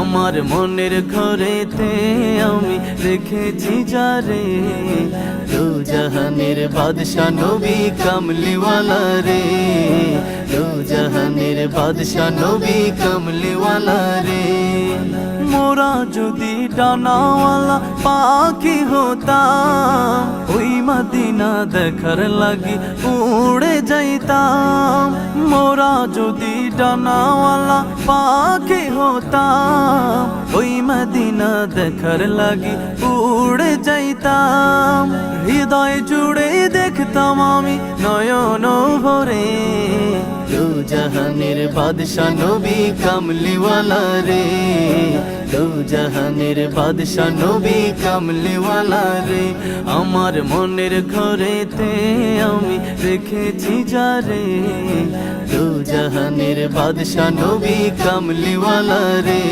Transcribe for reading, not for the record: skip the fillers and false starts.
আমার মনের ঘরেতে আমি রেখেছি যারে, দু জাহানের বাদশা নবী কামলিওয়ালা রে, দু জাহানের বাদশা নবী কামলিওয়ালা রে। মোরা যদি ডানাওয়ালা পাখি হতাম, ওই মদিনা দেখার লাগি উড়ে যাইতাম। মোরা যদি ডানাওয়ালা পাখি হতাম, ওই মদিনা দেখার লাগি উড়ে যাইতাম। হৃদয় জুড়ে দেখতাম আমি নয়ন ভরে, দু জাহানের বাদশা নবী কামলিওয়ালা রে, দু জাহানের বাদশা নবী কামলিওয়ালা রে। আমার মনের ঘরেতে আমি রেখেছি যারে, দু জাহানের বাদশা নবী কামলিওয়ালা রে।